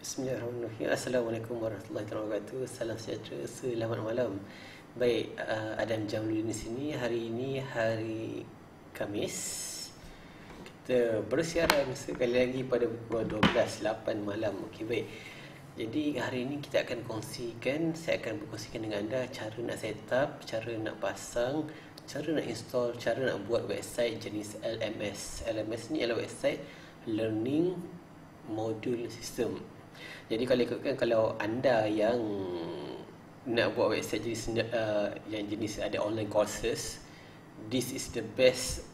Bismillahirrahmanirrahim. Assalamualaikum warahmatullahi wabarakatuh. Salam sejahtera, selamat malam. Baik, Adam Jamluddin di sini. Hari ini hari Khamis. Kita bersiaran sekali lagi pada pukul 12.08 malam. Okey, baik. Jadi hari ini kita akan saya akan berkongsikan dengan anda cara nak set up, cara nak pasang, cara nak install, cara nak buat website jenis LMS. LMS ni adalah website Learning Module System. Jadi kalau anda yang nak buat website jenis yang jenis ada online courses, this is the best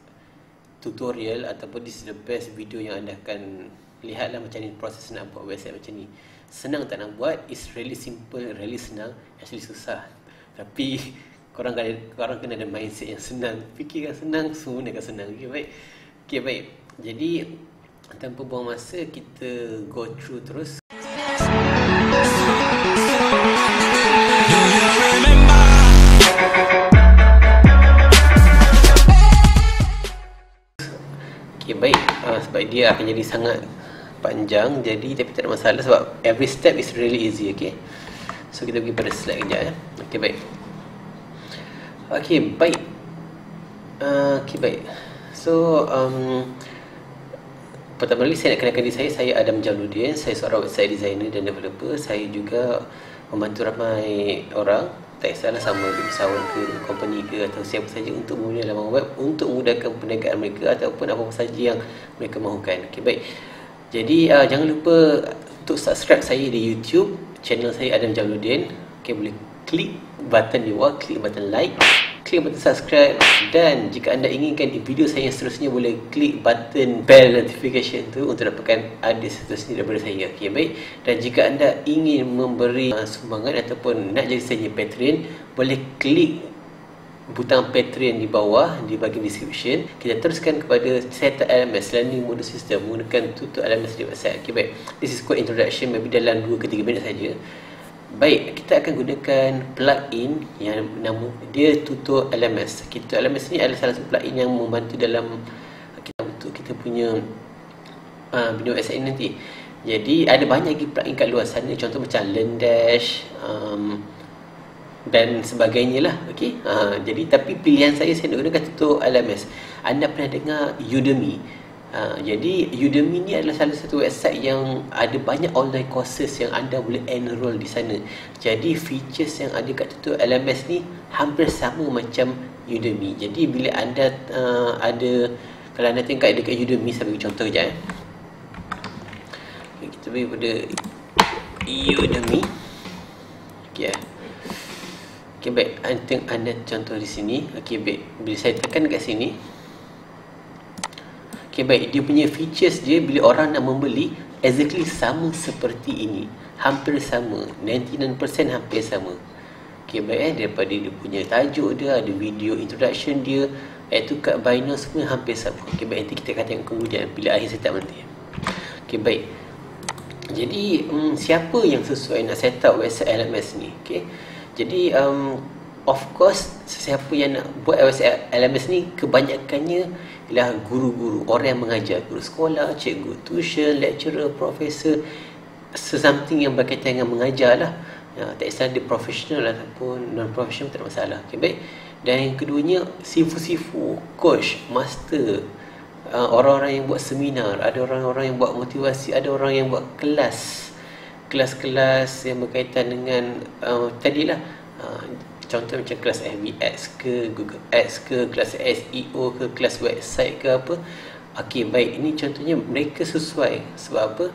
tutorial ataupun this is the best video yang anda akan lihatlah macam ni proses nak buat website macam ni. Senang tak nak buat? It's really simple, really senang. Actually susah, tapi korang kena ada mindset yang senang. Fikirkan senang, semua akan senang. Okay, baik. Jadi tanpa buang masa, kita go through terus. Okay, baik. Sebab dia akan jadi sangat panjang, tapi tak ada masalah sebab every step is really easy. Okay, so kita pergi pada slide kejap ya. Okay, baik. Okay, baik. Okay, baik. So pertama kali saya nak kenalkan diri saya Adam Jamluddin. Saya seorang website designer dan developer. Saya juga membantu ramai orang, tak kisahlah sama usahawan ke, company ke atau siapa saja untuk mempunyai laman web untuk memudahkan perniagaan mereka ataupun apa saja yang mereka mahukan. Okay, baik. Jadi jangan lupa untuk subscribe saya di YouTube channel saya Adam Jamluddin. Okay, boleh klik button di bawah, klik button like, klik button subscribe, dan jika anda inginkan di video saya yang seterusnya boleh klik button bell notification tu untuk dapatkan update seterusnya daripada saya. Okay, baik. Dan jika anda ingin memberi sumbangan ataupun nak jadi saya Patreon, boleh klik butang Patreon di bawah di bahagian description. Kita teruskan kepada setup LMS, Learning Module System, menggunakan tutor LMS di website. Okay, baik. This is quick introduction, maybe dalam 2 ke 3 minit saja. Baik, kita akan gunakan plugin yang nama dia Tutor LMS. Tutor LMS ni adalah salah satu plugin yang membantu dalam untuk kita punya bina website ini nanti. Jadi ada banyak lagi plugin kat luar sana, contoh macam LearnDash dan sebagainya lah. Okay? Jadi tapi pilihan saya nak gunakan Tutor LMS. Anda pernah dengar Udemy? Jadi Udemy ni adalah salah satu website yang ada banyak online courses yang anda boleh enroll di sana. Jadi features yang ada kat Tutor LMS ni hampir sama macam Udemy. Jadi bila anda kalau anda tengok dekat Udemy, saya bagi contoh sekejap. Okay, kita pergi pada Udemy. Okay, okay, baik. Anda contoh di sini. Okay, baik. Bila saya tekan kat sini, okay, baik, dia punya features dia bila orang nak membeli exactly sama seperti ini, hampir sama, 99% hampir sama. Okay, baik, daripada dia punya tajuk dia, ada video introduction dia, iaitu kat buy now semua hampir sama. Okay, baik, nanti kita akan tengok kemudian bila akhir setup nanti. Okay, baik. Jadi siapa yang sesuai nak set up website LMS ni? Okay, jadi of course siapa yang nak buat website LMS ni kebanyakannya ialah guru-guru, orang yang mengajar, guru sekolah, cikgu tuition, lecturer, profesor, something yang berkaitan dengan mengajar lah. Tak kisah dia profesional ataupun non-profesional, tak ada masalah. Okay, baik. Dan yang keduanya sifu-sifu, coach, master, orang-orang yang buat seminar, ada orang-orang yang buat motivasi, ada orang yang buat kelas-kelas yang berkaitan dengan tadilah contoh macam kelas FBX ke, Google Ads ke, kelas SEO ke, kelas website ke apa. Okay, baik, ini contohnya mereka sesuai. Sebab apa?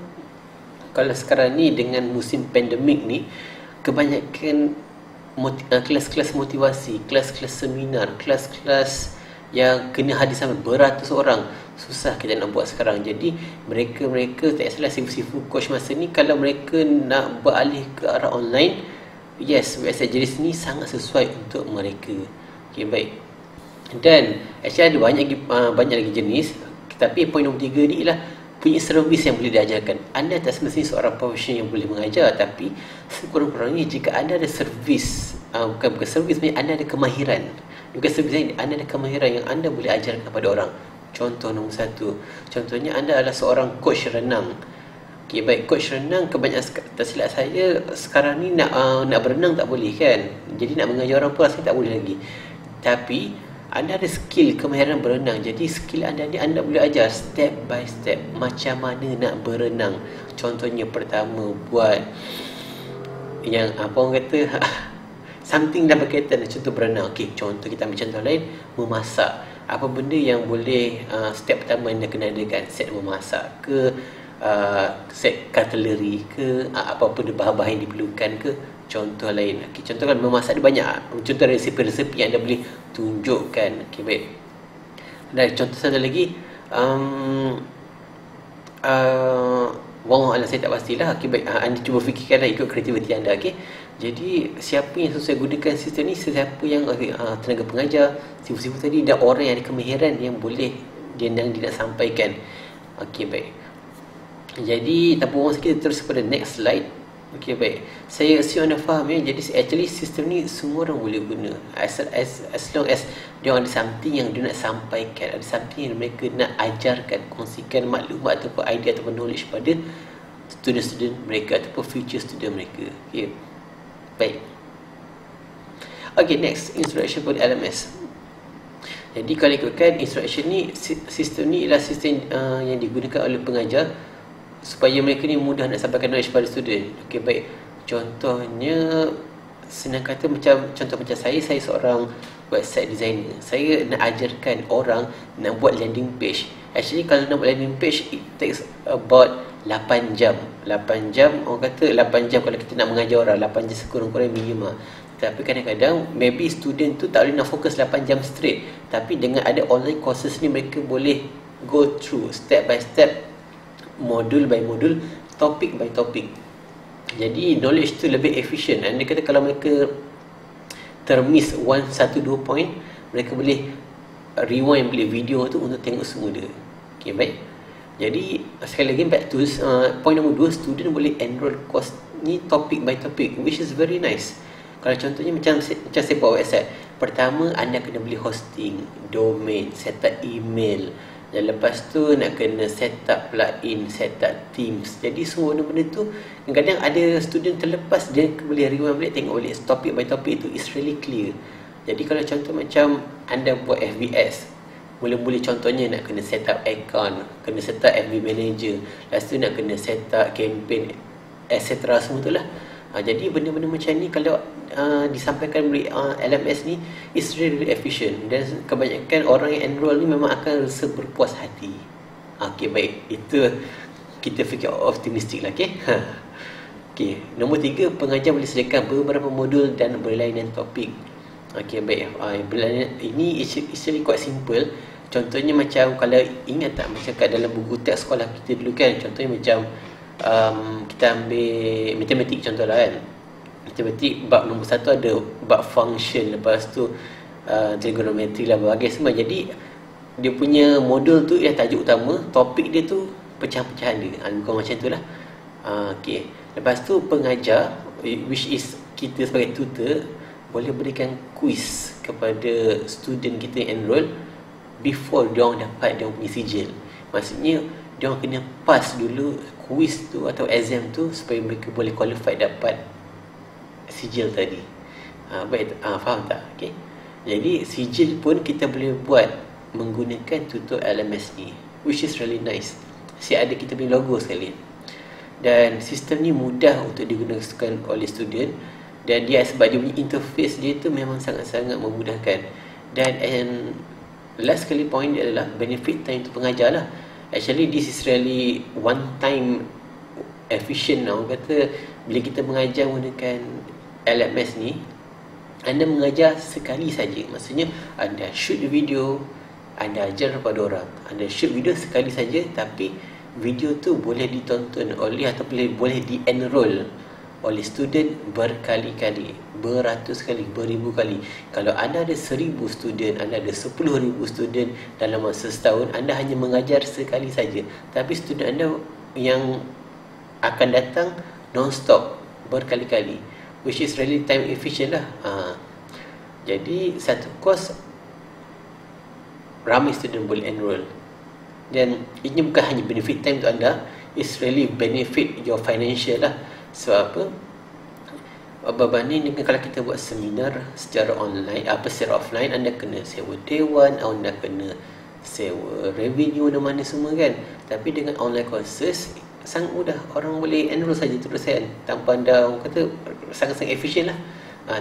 Kalau sekarang ni dengan musim pandemik ni, kebanyakan kelas-kelas motivasi, kelas-kelas seminar, kelas-kelas yang kena hadir sampai beratus orang, susah kita nak buat sekarang. Jadi mereka tak salah sifu-sifu coach masa ni, kalau mereka nak beralih ke arah online, yes, website jenis ni sangat sesuai untuk mereka. Okay, baik. Dan actually ada banyak lagi jenis, tapi poin nombor 3 ni ialah punya servis yang boleh diajarkan. Anda tak semestinya seorang profesional yang boleh mengajar, tapi sekurang-kurangnya jika anda ada servis, bukan servis, anda ada kemahiran. Bukan servis ini, anda ada kemahiran yang anda boleh ajarkan kepada orang. Contoh nombor 1, contohnya anda adalah seorang coach renang. Okay, baik. Coach renang kebanyakan, tak silap saya, sekarang ni nak berenang tak boleh kan. Jadi nak mengajar orang pun rasanya tak boleh lagi. Tapi anda ada skill kemahiran berenang. Jadi skill anda ni anda boleh ajar step by step macam mana nak berenang. Contohnya pertama buat yang apa orang kata something dah berkaitan dengan contoh berenang. Okey, contoh kita ambil contoh lain, memasak. Apa benda yang boleh step pertama anda kena adakan? Set memasak ke, set cutlery ke, apa-apa bahan-bahan yang diperlukan ke, contoh lain. Okey, contoh kan memasak ada banyak. Contoh resepi-resepi yang anda boleh tunjukkan. Okey, baik. Dan contoh satu lagi, wallah saya tak pastilah. Okey, baik. Anda cuba fikirkanlah ikut kreativiti anda. Okey. Jadi siapa yang sesuai gunakan sistem ni, siapa yang tenaga pengajar, sifu-sifu tadi, dan orang yang ada kemahiran yang boleh dia nak sampaikan. Okey, baik. Jadi tanpa buang sikit, terus pada next slide. Okey, baik. Saya assume anda faham ya. Jadi actually sistem ni semua orang boleh guna as long as dia ada something yang dia nak sampaikan, ada something yang mereka nak ajarkan, kongsikan maklumat ataupun idea ataupun knowledge pada student-student mereka ataupun future student mereka. Okey, baik. Okay, next, instruction for LMS. Jadi kalau ikutkan instruction ni, sistem ni ialah sistem yang digunakan oleh pengajar supaya mereka ni mudah nak sampaikan knowledge pada student. Okey, baik. Contohnya, senang kata contoh macam saya seorang website designer. Saya nak ajarkan orang nak buat landing page. Actually kalau nak buat landing page, it takes about 8 jam. 8 jam, orang kata 8 jam kalau kita nak mengajar orang, 8 jam sekurang-kurang minimum. Tapi kadang-kadang maybe student tu tak boleh nak fokus 8 jam straight. Tapi dengan ada online courses ni, mereka boleh go through step by step, modul by modul, topik by topik. Jadi knowledge tu lebih efisien. Anda kata kalau mereka termiss 1-2 point, mereka boleh rewind balik video tu untuk tengok semua dia. Okay, baik. Jadi sekali lagi back to point nombor 2, student boleh enroll course ni topik by topik, which is very nice. Kalau contohnya macam saya buat website, pertama anda kena beli hosting, domain, set up email, dan lepas tu nak kena set up plugin, set up themes. Jadi semua benda-benda tu kadang-kadang ada student terlepas, dia boleh rewind balik, tengok balik topik by topik tu, it's really clear. Jadi kalau contoh macam anda buat FBS, mula-mula contohnya nak kena set up account, kena set up FB manager, lepas tu nak kena set up campaign, etc. semua tu lah. Jadi benda-benda macam ni kalau disampaikan melalui LMS ni, is really efficient, dan kebanyakan orang yang enroll ni memang akan rasa berpuas hati. Okey, baik. Itu kita fikir optimistik lah. Okey. Okey, nombor 3, pengajar boleh sediakan beberapa modul dan berlainan topik. Okey, baik. Ini actually quite simple. Contohnya macam kalau ingat tak macam kat dalam buku teks sekolah kita dulu kan, contohnya macam kita ambil matematik contohlah kan. Matematik bab nombor 1 ada bab function, lepas tu trigonometri lah, berbagai semua. Jadi dia punya modul tu yang tajuk utama, topik dia tu pecahan-pecahan dia. Bukan macam tu lah. Okay. Lepas tu pengajar, which is kita sebagai tutor, boleh berikan quiz kepada student kita yang enroll before diorang dapat diorang punya sijil. Maksudnya diorang kena pass dulu quiz tu atau exam tu supaya mereka boleh qualify dapat sijil tadi. Baik, faham tak? Okay. Jadi sijil pun kita boleh buat menggunakan tutor LMS ni, which is really nice. Ada kita punya logo sekali. Dan sistem ni mudah untuk digunakan oleh student, dan dia sebab dia punya interface dia tu memang sangat-sangat memudahkan. Dan last sekali point dia adalah benefit time untuk pengajar lah. Actually this is really one time efficient lah. Orang kata bila kita mengajar menggunakan LMS ni, anda mengajar sekali saja. Maksudnya anda shoot video, anda ajar kepada orang. Anda shoot video sekali saja, tapi video tu boleh ditonton oleh atau boleh di-enroll oleh student berkali-kali, beratus kali, beribu kali. Kalau anda ada 1000 student, anda ada 10,000 student dalam masa setahun, anda hanya mengajar sekali saja, tapi student anda yang akan datang non-stop berkali-kali, which is really time efficient lah. Jadi satu course ramai student boleh enroll, dan ini bukan hanya benefit time untuk anda, it's really benefit your financial lah. Sebab apa? Berbanding dengan kalau kita buat seminar secara online, secara offline, anda kena sewa dewan, anda kena sewa revenue dan mana semua kan. Tapi dengan online courses sangat mudah, orang boleh enroll saja terus kan, tanpa anda, orang kata, sangat-sangat efisien lah.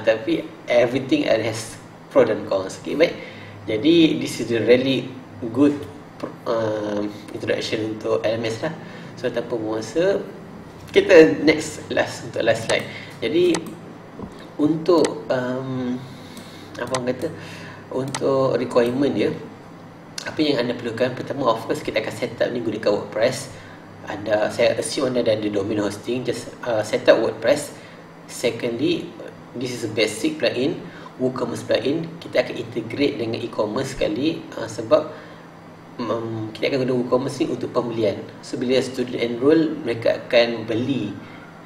Tapi everything has pro dan cons. Okay, baik. Jadi this is a really good introduction untuk LMS lah. So tanpa masa, kita last slide. Jadi untuk apa orang kata, untuk requirement dia, apa yang anda perlukan, pertama of course kita akan set up ni gunakan WordPress. Saya assume anda dah ada domain hosting, just set up WordPress. Secondly, this is a basic plugin, WooCommerce plugin. Kita akan integrate dengan e-commerce sekali, sebab kita akan guna WooCommerce ni untuk pembelian. So bila student enroll, mereka akan beli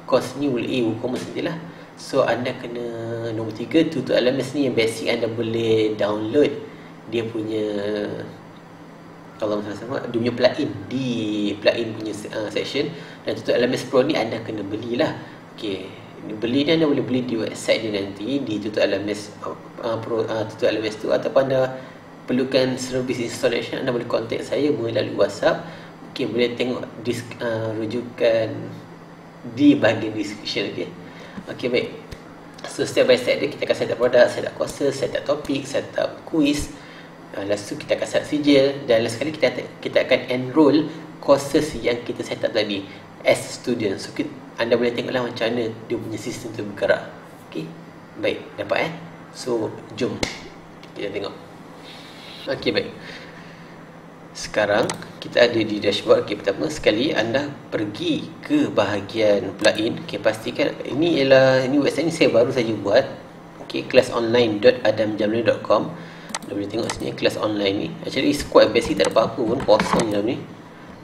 course ni melalui WooCommerce nanti lah. So anda kena, nombor 3, tutorial LMS ni yang basic, anda boleh download dia punya, kalau sama-sama, dia punya plugin di plugin punya section. Dan tutorial LMS Pro ni anda kena belilah. Okay, beli ni anda boleh beli di website dia nanti, di tutorial LMS Pro, tutorial LMS tu. Ataupun anda perlukan service installation, anda boleh contact saya melalui WhatsApp. Okay, boleh tengok rujukan di bahagian description. Okay, baik. So step by step dia, kita akan set up produk, set up courses, set up topik, set up quiz. Lepas tu kita akan set up sijil. Dan last sekali kita akan enroll courses yang kita set up tadi as student. So anda boleh tengoklah macam mana dia punya sistem tu bergerak. Okay, baik, dapat So jom kita tengok. Okay, baik. Sekarang kita ada di dashboard. Okay, pertama sekali anda pergi ke bahagian plugin. Okay, pastikan ini website ni saya baru saja buat. Okay, classonline.adamjamil.com. Anda boleh tengok sini kelas online ni. Actually it's quite basic, tak ada apa-apa pun, kosong je dalam ni.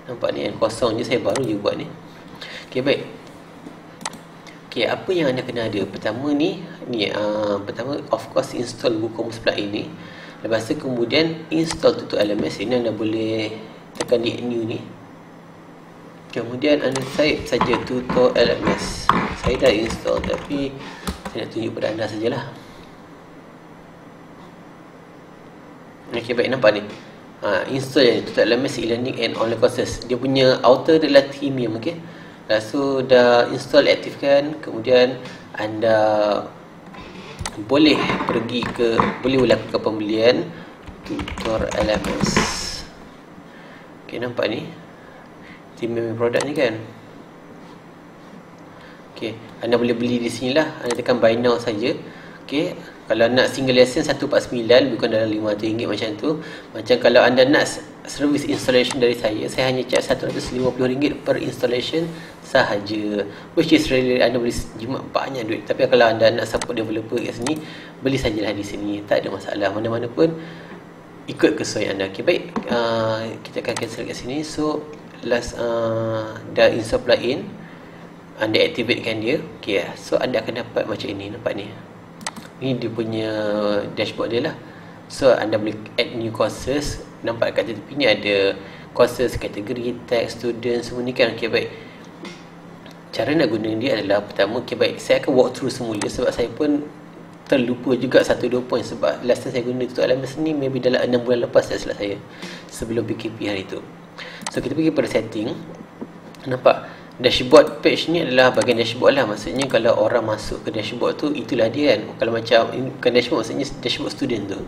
Nampak ni kan, kosong je, saya baru je buat ni. Okay, baik. Okay, apa yang anda kena ada? Pertama ni pertama of course install WooCommerce plugin ni. Lepas tu kemudian install tutorial LMS. Ini anda boleh tekan di new ni. Kemudian anda type saja tutorial LMS. Saya dah install, tapi saya nak tunjuk pada anda sajalah. Okay, baik, nampak ni. Install je tutorial LMS e-learning and online courses. Dia punya outer adalah premium. Okay, lepas tu dah install, aktifkan. Kemudian anda boleh melakukan pembelian tutor LMS. Okay, nampak ni premium produk ni kan. Okay, anda boleh beli di sini lah. Anda tekan buy now saja. Okay, kalau nak single lesson 149, bukan dalam RM500 macam tu. Macam kalau anda nak service installation dari saya hanya charge RM150 per installation sahaja, which is really anda boleh jimat banyak duit. Tapi kalau anda nak support developer kat sini, beli sajalah di sini, tak ada masalah. Mana-mana pun ikut kesesuaian anda. Okay, baik, kita akan cancel kat sini. So last dah install plugin, anda activatekan dia. Okay, so anda akan dapat macam ini. Nampak ni, ini dia punya dashboard dia lah. So anda boleh add new courses. Nampak kat tepi ni ada courses, kategori, tag, student, semua ni kan. Okay, baik. Cara nak guna dia adalah, pertama, okay, baik, saya akan walk through semula sebab saya pun terlupa juga 1-2 poin. Sebab last time saya guna tutorial LMS ni maybe dalam 6 bulan lepas salah saya, sebelum PKP hari tu. So kita pergi pada setting. Nampak dashboard page ni adalah bahagian dashboard lah. Maksudnya kalau orang masuk ke dashboard tu, itulah dia kan. Kalau macam ini bukan dashboard, maksudnya dashboard student tu.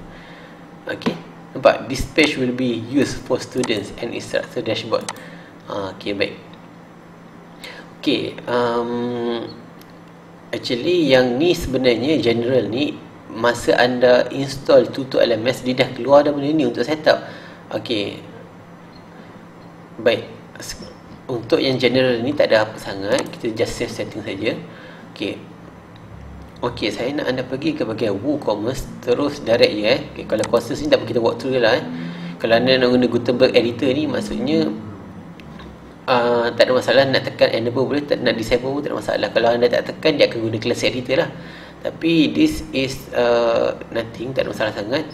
Okay, nampak, this page will be used for students and instructor dashboard. Okay, baik. Okay, actually yang ni sebenarnya general ni, masa anda install tutorial LMS, dia dah keluar dah benda ni untuk setup. Okay, baik. Untuk yang general ni tak ada apa sangat, kita just save setting saja. Okay, okay, saya nak anda pergi ke bahagian WooCommerce, terus direct je okay, kalau courses ni tak apa, kita walk through je lah Kalau anda nak guna Gutenberg editor ni, maksudnya tak ada masalah. Nak tekan enable boleh, tak nak disable pun tak ada masalah. Kalau anda tak tekan, dia akan guna class editor lah. Tapi this is nothing, tak ada masalah sangat.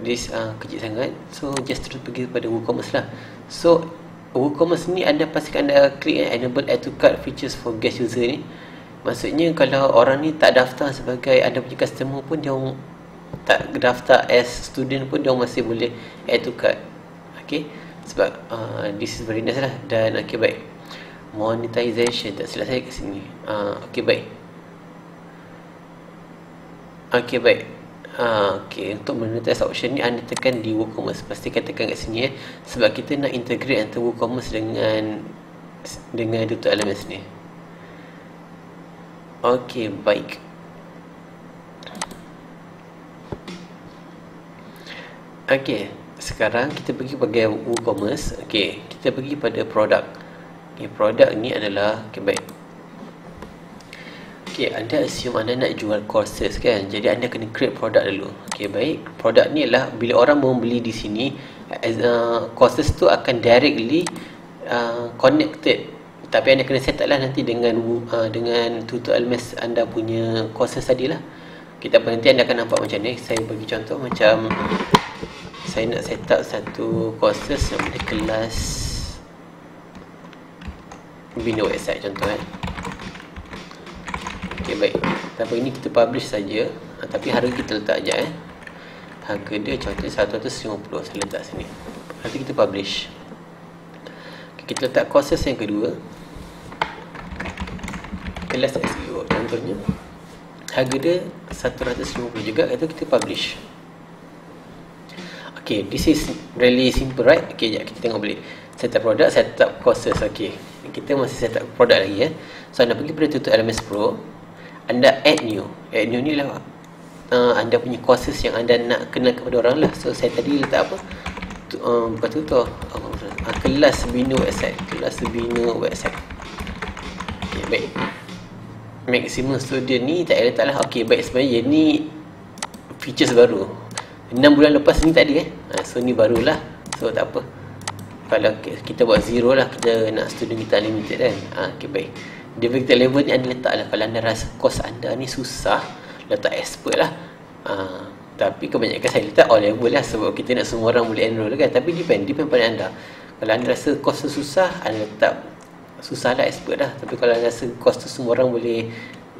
This kecil sangat. So just terus pergi kepada WooCommerce lah. So WooCommerce ni anda pastikan anda klik enable add to cart features for guest user ni. Maksudnya kalau orang ni tak daftar sebagai anda punya customer pun, dia tak daftar as student pun, dia masih boleh add to cart. Okay, sebab this is very nice lah. Dan okay, baik, monetization tak silap saya kat sini. Okay, baik. Okay, baik. Okay, untuk monetize option ni anda tekan di WooCommerce. Pastikan tekan kat sini sebab kita nak integrate antara WooCommerce dengan Dr. LMS ni. Okay, baik. Okay, sekarang kita pergi pada WooCommerce. Okay, kita pergi pada produk. Okay, produk ni adalah, okay, baik. Okay, anda assume anda nak jual courses kan, jadi anda kena create produk dulu. Okay, baik. Produk ni adalah bila orang mau beli di sini, courses tu akan directly connected. Tapi anda kena set up lah nanti dengan Tutor LMS anda punya courses tadi lah. Kita nanti anda akan nampak macam ni. Saya bagi contoh macam saya nak set up satu courses yang ada kelas bina website contoh Okay, baik. Tapi ini kita publish saja. Tapi harga kita letak je Harga dia contoh 150, saya letak sini. Nanti kita publish. Okay, kita letak courses yang kedua, kelas SEO contohnya. Harga dia 150 juga. Itu kita publish. Okay, this is really simple, right? Okay, sekejap kita tengok balik. Set up product, set up courses. Okay, kita masih set up product lagi So anda pergi pada Tutor LMS Pro, anda add new. Add new ni lah anda punya courses yang anda nak kenal kepada orang lah. So saya tadi letak apa? Bukan tutor, kelas bina website. Kelas bina website. Okay, baik. Maximum student ni tak payah letak lah. Okay, baik. Sebenarnya ni features baru 6 bulan lepas ni tak ada so ni barulah. So tak apa, kalau kita buat zero lah, kita nak student kita unlimited kan. Okay, baik. Difficulty level ni anda letak lah. Kalau anda rasa course anda ni susah, letak expert lah. Tapi kebanyakan saya letak all level lah, sebab kita nak semua orang boleh enroll kan. Tapi depend pada anda. Kalau anda rasa course tu susah, anda letak susah lah, expert lah. Tapi kalau anda rasa course tu semua orang boleh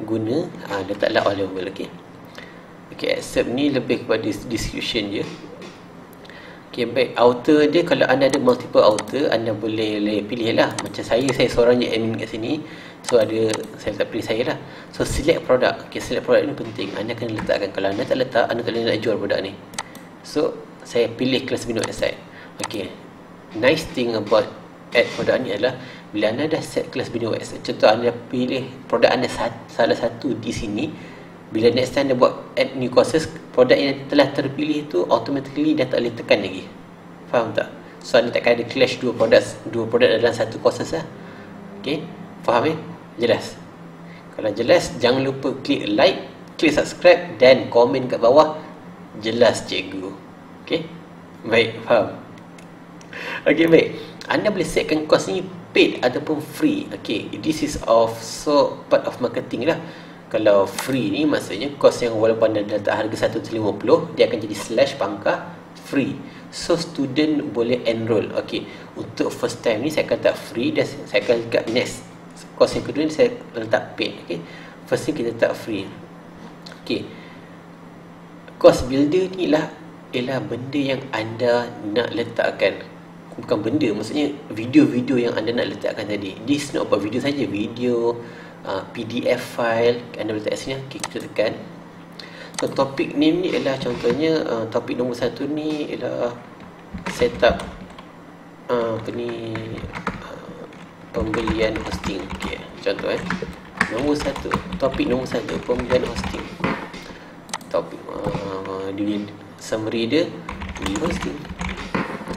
guna, letaklah all level. Okay, okay, accept ni lebih kepada description je. Okay, baik. Outer dia, kalau anda ada multiple outer, anda boleh pilih lah. Macam saya seorang je admin kat sini. So saya tak pilih saya lah. So select produk. Okay, select produk ni penting. Anda kena letakkan. Kalau anda tak letak, anda tak boleh nak jual produk ni. So saya pilih kelas bina website. Okay, nice thing about add produk ni adalah bila anda dah set kelas bina website, contoh anda pilih produk anda salah satu di sini, bila next time anda buat add new courses, produk yang telah terpilih tu automatically dah tak boleh tekan lagi. Faham tak? So anda takkan ada clash dua produk dalam satu courses lah. Okay, faham jelas? Kalau jelas, jangan lupa klik like, klik subscribe dan komen kat bawah jelas cikgu. Okay, baik, faham? Okay, baik. Anda boleh setkan course ni paid ataupun free. Okay, this is also part of marketing lah. Kalau free ni maksudnya course yang walaupun anda letak harga 150, dia akan jadi slash pangkah free. So student boleh enroll. Okay, untuk first time ni saya akan letak free, dan saya akan letak next course yang kedua ni saya letak paid. Okay, first ni kita letak free. Okay, course builder ni lah ialah benda yang anda nak letakkan. Bukan benda, maksudnya video-video yang anda nak letakkan tadi. This not about video saja, video, PDF file anda boleh letak sini. Okay, kita tekan. So topik name ni ialah contohnya topik nombor 1 ni ialah setup pembelian hosting. Okay, contoh nombor 1, topik nombor 1 pembelian hosting. Topik summary dia beli hosting.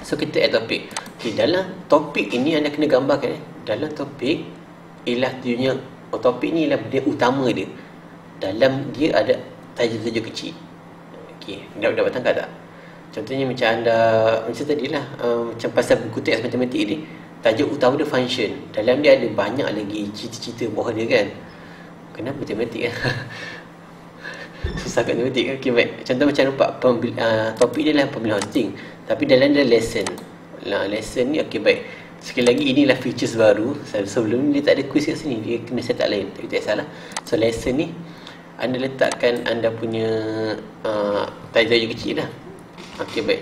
So kita add topik. Okay, dalam topik ini anda kena gambarkan dalam topik ialah tujuannya, topik ni ialah benda utama dia. Dalam dia ada tajuk-tajuk kecil. Okay, dapat tangkap tak? Contohnya macam anda, macam tadilah macam pasal buku teks matematik ni, tajuk utama dia function. Dalam dia ada banyak lagi cerita-cerita bawah dia kan. Kenapa matematik susah kat matematik. Okay, baik. Contoh macam nampak topik dia lah pembelian hosting, tapi dalam dia lesson. Lesson ni, okay, baik. Sekali lagi, inilah features baru. Sebelum ni dia tak ada quiz kat sini, dia kena set up lain, tapi tak salah. So lesson ni anda letakkan anda punya tajuk kecil lah. Okey, baik.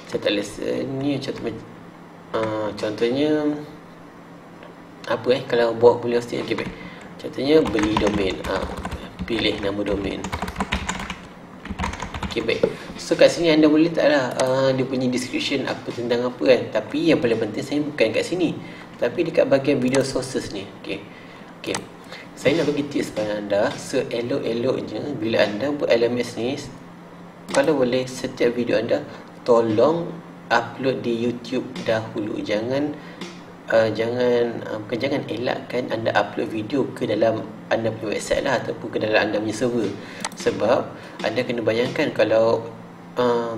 Set up lesson ni contohnya apa kalau buat kuliah hosting. Okey, baik. Contohnya beli domain. Pilih nama domain. Okey, baik. So kat sini anda boleh letaklah dia punya description apa tentang apa kan. Tapi yang paling penting saya bukan kat sini, tapi dekat bahagian video sources ni. Okey. Okey. Saya nak bagi tips pada anda. So elok-eloknya bila anda buat LMS ni, kalau boleh setiap video anda tolong upload di YouTube dahulu. Jangan elakkan anda upload video ke dalam anda punya website lah, ataupun ke dalam anda punya server. Sebab anda kena bayangkan kalau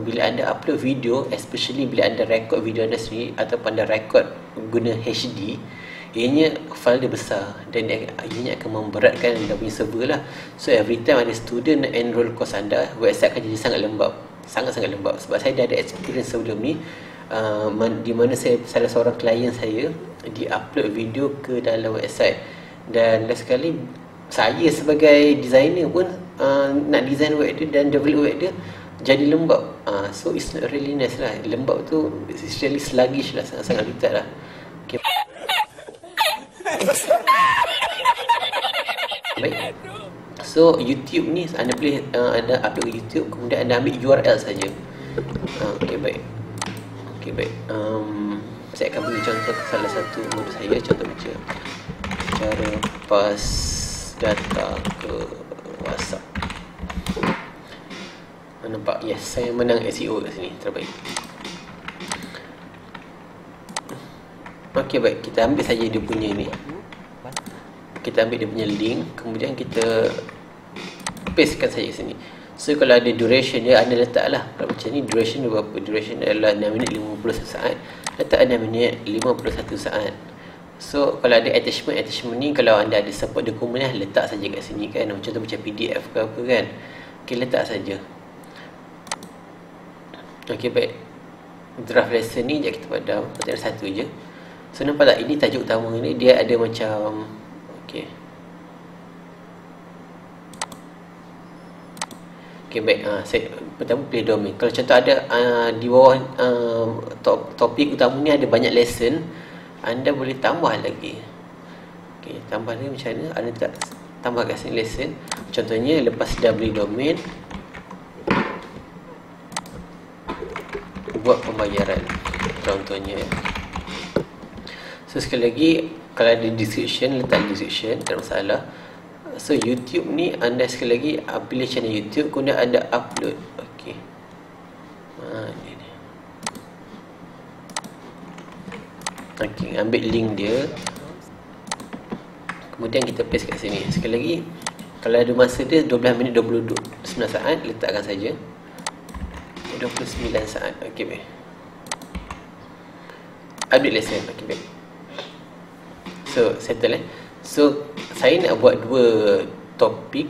bila anda upload video, especially bila anda record video anda sendiri ataupun anda record guna HD, ianya file dia besar dan ianya akan memberatkan anda punya server lah. So every time ada student nak enroll course anda, website akan jadi sangat lembab, sangat-sangat lembab. Sebab saya dah ada experience sebelum ni, di mana salah seorang klien saya di-upload video ke dalam website, dan last sekali saya sebagai designer pun nak design web dia dan develop web dia jadi lembab. So it's not really nice lah. Lembab tu it's really sluggish lah, sangat-sangat retard lah. Okay. Baik. So YouTube ni anda boleh anda upload ke YouTube, kemudian anda ambil URL saja. Okey, baik. Okey, baik. Saya akan beri contoh salah satu modul saya. Contoh macam cara pass data ke WhatsApp. Nampak? Yes, saya menang SEO kat sini, terbaik. Okey, baik. Kita ambil saja dia punya ni. Kita ambil dia punya link, kemudian kita pastekan saja sini. So kalau ada duration dia, anda letaklah macam ni. Duration dia berapa? Duration adalah 6 minit 51 saat. Letak 6 minit 51 saat. So kalau ada attachment ni, kalau anda ada support dokumen lah, letak saja kat sini kan. Contoh macam PDF ke apa kan. Okay, letak saja. Okay, baik. Draft lesson ni sekejap kita padam. Pasal ada satu je. So nampak tak, ini tajuk utama ni, dia ada macam okay. Okay, baik. Saya pertama pilih domain. Kalau contoh ada di bawah topik utama ni ada banyak lesson, anda boleh tambah lagi. Okay, tambah lagi macam mana? Anda tak tambah kat sini lesson. Contohnya lepas dah beli domain, buat pembayaran. Contohnya. So sekali lagi, kalau ada description, letak description, tak masalah. So YouTube ni anda sekali lagi pilih channel YouTube, kemudian anda upload. Okey. Ni. Okey, ambil link dia. Kemudian kita paste kat sini. Sekali lagi, kalau ada masa dia 12 minit 29 saat, letakkan saja 29 saat. Okey, baik. Update lesson. Okey, baik. So settle So saya nak buat dua topik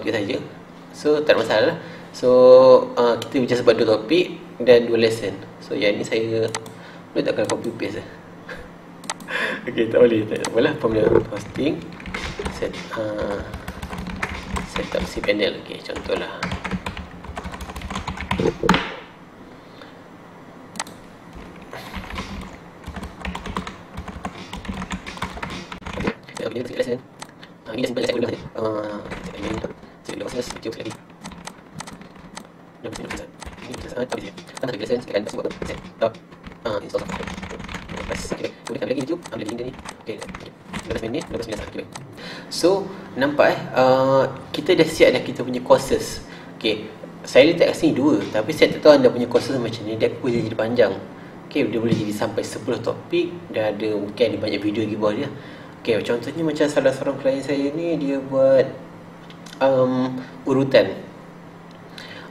saja. So tak ada masalah. So kita bincang sebab dua topik dan dua lesson. So yang ni saya boleh tak kena copy paste lah. Okay, tak boleh. Tak boleh. Formula hosting setup cPanel. Okay, contohlah. Ini lesson. Ini simple lesson dulu. Saya lupa saya video sekali. Ini saat apa dia? Anda lesson sekian buat set top. Install software. Lepas kemudian lagi YouTube, ambil link dia ni. Okey. 12 minit, 12 minit sahaja. So, nampak kita dah siap dah kita punya courses. Okey. Saya letak kat sini dua, tapi saya tak tahu anda punya courses macam ni, dia boleh jadi panjang. Okey, dia boleh jadi sampai 10 topik dan ada mungkin ada banyak video di bawah dia. Okay, contohnya macam salah seorang klien saya ni, dia buat urutan.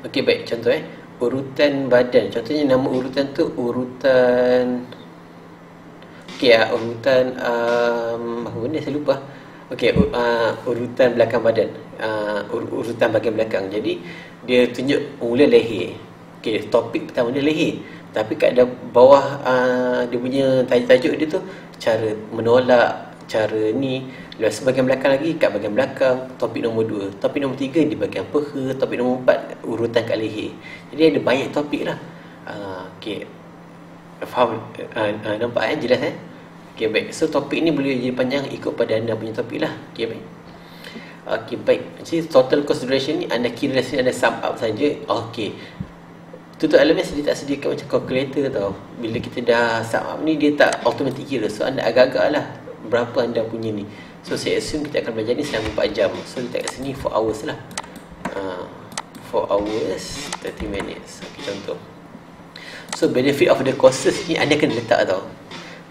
Okay, baik. Contoh urutan badan. Contohnya nama urutan tu urutan urutan apa benda saya lupa. Okay, urutan belakang badan. Urutan bahagian belakang. Jadi dia tunjuk mula leher. Okay, topik pertama dia leher. Tapi kat bawah dia punya tajuk dia tu cara menolak, cara ni. Lepas bahagian belakang lagi, kat bahagian belakang topik nombor 2, topik nombor 3 di bahagian peha, topik nombor 4 urutan kat leher. Jadi ada banyak topik lah. Okay, faham? Nampak jelas Okay, baik. So topik ni boleh jadi panjang ikut pada anda punya topik lah. Okay, baik. Okay, baik. Jadi total cost duration ni anda kira dari sini, anda sum up saja. Okay, tutup LMS dia tak sediakan macam calculator tau. Bila kita dah sum up ni, dia tak automatic kira. So anda agak-agak lah berapa anda punya ni. So saya assume kita akan belajar ni selama 4 jam. So letak kat sini 4 hours lah. 4 hours 30 minutes. Okay, contoh. So benefit of the courses ni anda kena letak tau.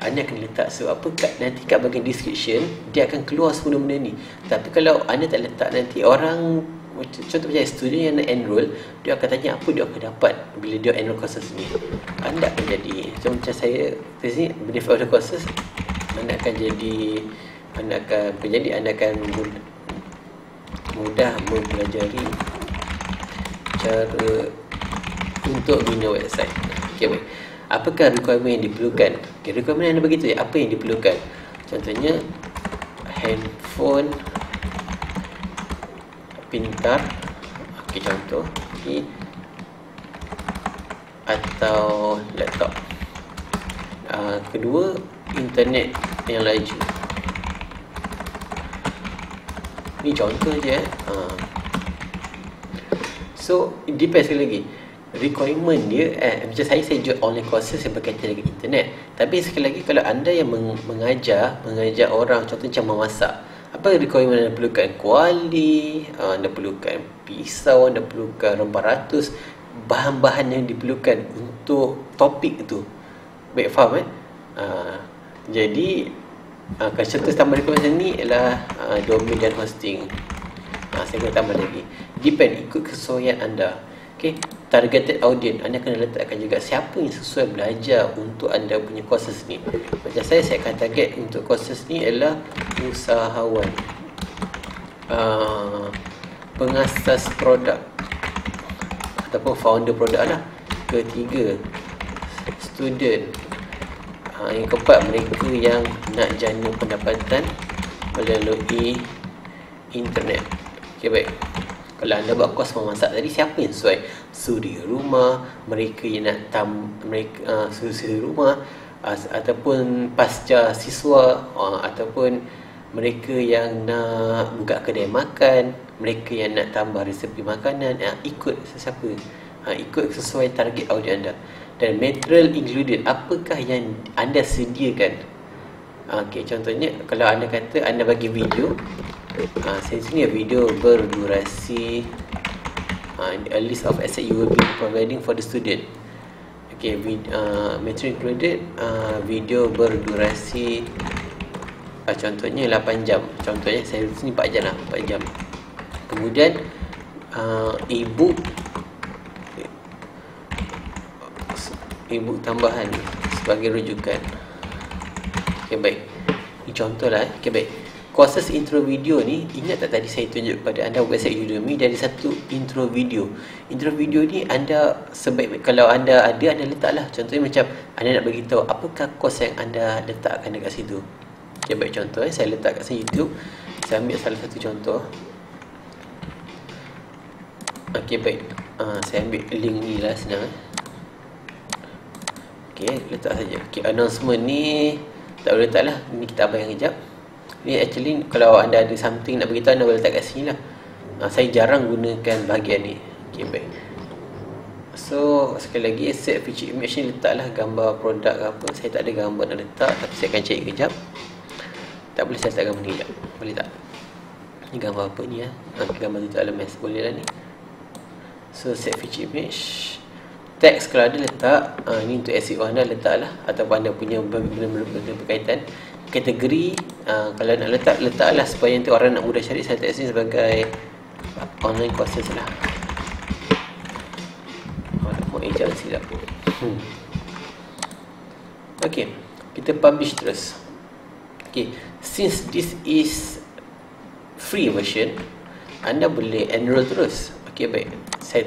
Anda akan letak sebab apa, nanti kat bahagian description dia akan keluar semua benda ni. Tapi kalau anda tak letak, nanti orang, contoh macam student yang nak enroll, dia akan tanya apa dia akan dapat bila dia enroll courses ni. Anda akan jadi macam saya di sini, benefit of the courses, anda akan mudah mempelajari cara untuk bina website. Okay, baik. Apakah requirement yang diperlukan? Okay, requirement yang anda bagi tu apa yang diperlukan? Contohnya handphone pintar. Okay, contoh. Okay. Atau laptop. Kedua, internet yang laju. Ni contoh je. So, it depends sekali lagi. Requirement dia macam saya jual online courses yang berkaitan dengan internet. Tapi sekali lagi, kalau anda yang mengajar orang, contoh macam memasak, apa requirement anda perlukan? Kuali, anda perlukan pisau, anda perlukan rempah ratus, bahan-bahan yang diperlukan untuk topik itu. Baik, faham jadi kalau contoh tambah requirement ni ialah domain dan hosting. Saya boleh tambah lagi. Depend, ikut kesesuaian anda. Okay, targeted audience, anda kena letakkan juga siapa yang sesuai belajar untuk anda punya courses ni. Macam saya akan target untuk courses ni ialah usahawan, pengasas produk ataupun founder produk lah. Ketiga, student. Yang keempat, mereka yang nak jana pendapatan melalui internet. Okay, baik. Kalau anda buat kos memasak tadi, siapa yang sesuai? Suri rumah, mereka yang nak suri rumah, ataupun pasca siswa, ataupun mereka yang nak buka kedai makan, mereka yang nak tambah resepi makanan. Ikut sesiapa, ikut sesuai target audience anda. Dan material included, apakah yang anda sediakan? Okay, contohnya kalau anda kata anda bagi video, saya sini video berdurasi, a list of assets you will be providing for the student. Okay, material included, video berdurasi contohnya 8 jam. Contohnya saya sini 4 jam lah, 4 jam. Kemudian e-book tambahan sebagai rujukan. Okay, baik. Ini contoh lah. Okay, baik. Courses intro video ni, ingat tak tadi saya tunjuk kepada anda website Udemy, dari satu intro video. Intro video ni anda sebaik, kalau anda letaklah. Contohnya macam anda nak bagi tahu apakah course yang anda letakkan dekat situ. Okay, baik. Contoh saya letak kat sini YouTube. Saya ambil salah satu contoh. Okay, baik. Saya ambil link ni lah, senang. Okay, letak saja. Okay, announcement ni tak boleh letak lah. Ni kita abaikan kejap. Ni actually kalau anda ada something nak beritahu, anda boleh letak kat sini lah. Saya jarang gunakan bahagian ni. Okay, baik. So sekali lagi, set feature image ni letaklah gambar produk ke apa. Saya tak ada gambar nak letak, tapi saya akan cari kejap. Tak boleh saya letak gambar ni kejap. Boleh tak? Ni gambar apa ni gambar tutup LMS. Boleh lah ni. So set feature image. Teks kalau ada letak, ni untuk SEO anda letaklah, ataupun anda punya benda-benda berkaitan. Kategori, kalau nak letaklah supaya nanti orang nak mudah cari. Saya letak sini sebagai online courses lah. Mau ejak silap. Okay, kita publish terus. Okay, since this is free version, anda boleh enroll terus. Okay, baik. Saya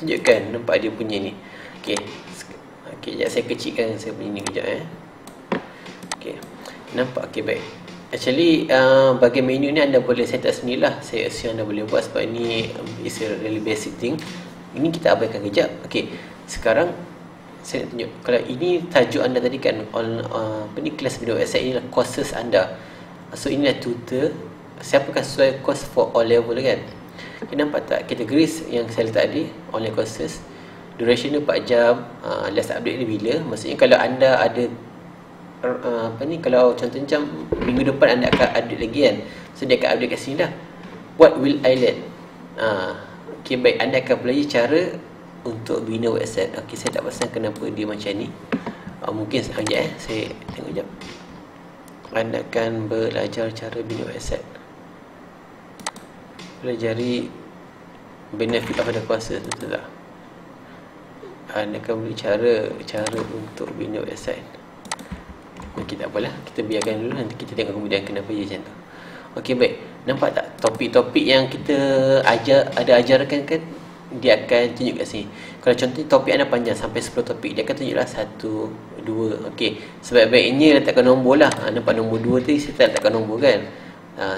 tunjukkan, nampak dia punya ni. Okay, Okey, sekejap saya kecilkan saya punya ni kejap Okey. Nampak? Okey, baik. Actually, bahagian menu ni anda boleh set up sendirilah. Saya assume anda boleh buat sebab ini is a really basic thing. Ini kita abaikan kejap. Okey. Sekarang saya nak tunjuk. Kalau ini tajuk anda tadi kan, kelas video website inilah courses anda. So inilah tutor. Saya akan sesuai course for all level kan. Okay, nampak tak kategori yang saya letak tadi, online courses. Duration dia 4 jam. Last update dia bila? Maksudnya kalau anda ada kalau contohnya macam minggu depan anda akan update lagi kan, so dia akan update kat sini lah. What will I learn? Okay, baik. Anda akan belajar cara untuk bina website. Okay, saya tak pasal kenapa dia macam ni. Mungkin sekejap saya tengok sekejap. Anda akan belajar cara bina website, pelajari benefit pada kuasa, betul tak? Anda akan beri cara untuk bina website. Okey, tak apalah, kita biarkan dulu, nanti kita tengok kemudian kenapa dia macam tu. Okey, baik. Nampak tak topik-topik yang kita ajarkan kan, dia akan tunjuk kat sini. Kalau contohnya topik anda panjang sampai 10 topik, dia akan tunjuklah 1, 2. Okey, sebaik-baiknya letakkan nombor lah. Nampak nombor 2 tadi saya tak letakkan nombor kan.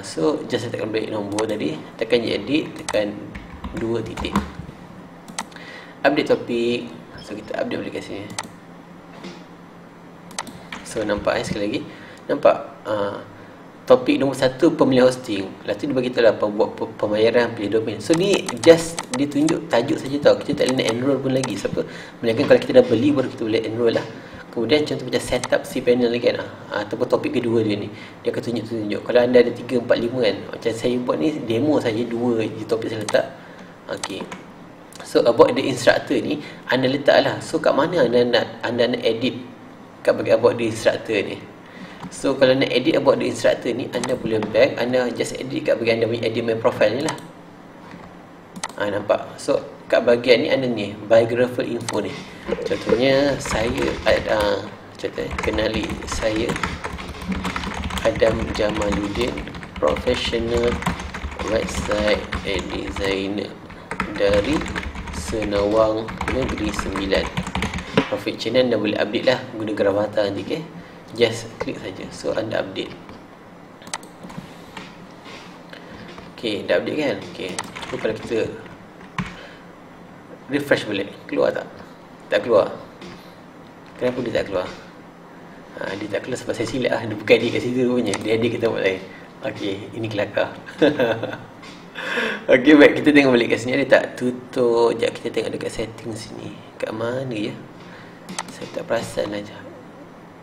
So just tekan balik nombor tadi, tekan je edit, tekan 2 titik. Update topik. So kita update balik kat sini. So nampak sekali lagi. Nampak topik nombor 1 pemilihan hosting. Lepas tu dia bagi tahu lah buat pembayaran, pilih domain. So ni just dia tunjuk tajuk saja tau. Kita tak boleh nak enroll pun lagi. Sebab melainkan kalau kita dah beli baru kita boleh enroll lah. Kemudian contoh macam setup cPanel lagi kan, ataupun topik kedua dia ni, dia akan tunjuk. Kalau anda ada 3, 4, 5 kan, macam saya buat ni demo saja 2 je topik saya letak. Okey. So about the instructor ni anda letak lah. So kat mana anda nak edit kat bagi about the instructor ni. So kalau nak edit about the instructor ni, anda boleh back, anda just edit kat bagi anda punya edit my profile ni lah. Nampak? So kat bahagian ni anda ni biographical info ni. Contohnya saya kenali saya Adam Jamaluddin, professional website designer dari Senawang Negeri 9. Profit channel anda boleh update lah guna Gravatar nanti, okay? Just klik saja. So anda update. Okay, dah update kan? Okay, so kalau kita refresh balik, keluar tak? Tak keluar. Kenapa dia tak keluar? Dia tak keluar sebab saya silap lah. Dia bukan dia kat situ punya. Dia kita buat lain. Okay, ini kelakar. Okay, baik. Kita tengok balik kat sini. Ada tak tutup? Sekejap kita tengok dekat setting sini. Kat mana ya? Saya tak perasan aja.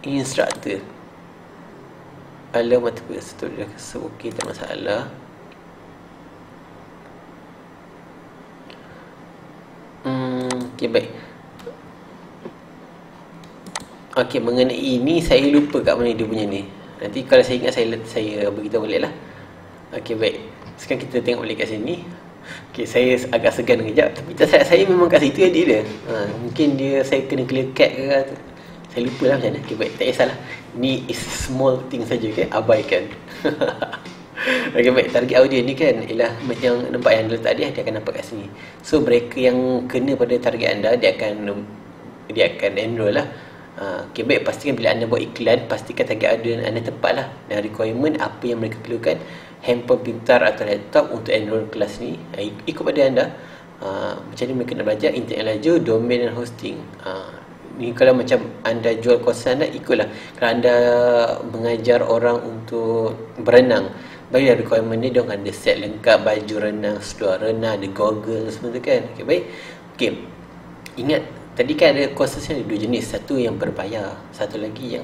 Instructor. Alamat betul dah okey, tak masalah. Okay, baik. Okay, mengenai ini saya lupa kat mana dia punya ni. Nanti kalau saya ingat saya beritahu balik lah. Okay, baik. Sekarang kita tengok balik kat sini. Okay, saya agak segan kejap. Tapi saya memang kat situ edit dia. Mungkin saya kena clear cat ke. Saya lupa lah macam mana. Okay, baik. Tak kisahlah. Ni is small thing saja, okay? Abaikan. Okay, baik. Target audience ni kan ialah yang nampak yang letak dia akan nampak kat sini. So mereka yang kena pada target anda, dia akan enroll lah. Okay, baik. Pastikan bila anda buat iklan, pastikan target audience anda tepat lah. Dan requirement apa yang mereka perlukan, handphone pintar atau laptop untuk enroll kelas ni, ikut pada anda. Macam ni mereka nak belajar internet laju, domain dan hosting. Ni kalau macam anda jual kosan anda, ikutlah. Kalau anda mengajar orang untuk berenang, bagi requirement ni, dia akan ada set lengkap baju renang, seluar renang, ada goggle semua tu kan. Okay, baik. Okay, ingat tadi kan ada courses yang ada 2 jenis. Satu yang berbayar, satu lagi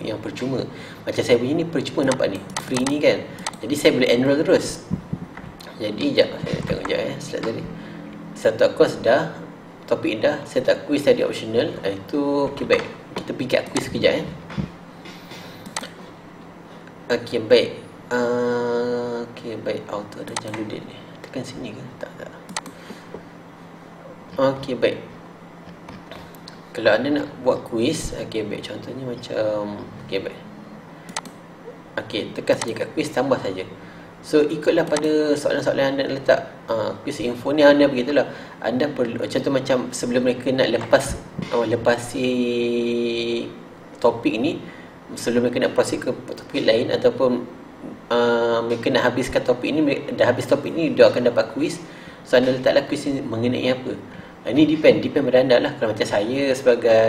yang percuma. Macam saya punya ni percuma, nampak ni free ni kan. Jadi saya boleh enroll terus. Jadi sekejap saya tengok sekejap slide tadi. Satu course dah, topik dah, saya tak quiz tadi optional. Itu okay, baik. Kita pergi kat quiz sekejap Okay, baik. Okay, baik. Auto ada Jamaluddin ni. Tekan sini ke? Tak. Okay, baik. Kalau anda nak buat quiz, okay, baik. Contohnya macam, okay, baik. Okay, tekan saja kat quiz, tambah saja. So ikutlah pada soalan-soalan yang anda letak. Quiz info ni anda begitulah. Anda perlu contoh macam sebelum mereka nak lepasi topik ni, sebelum mereka nak proceed ke topik lain ataupun mereka nak habiskan topik ni, dah habis topik ni dia akan dapat quiz. So anda letaklah quiz ni mengenai apa. Ini depend pada anda lah. Kalau macam saya sebagai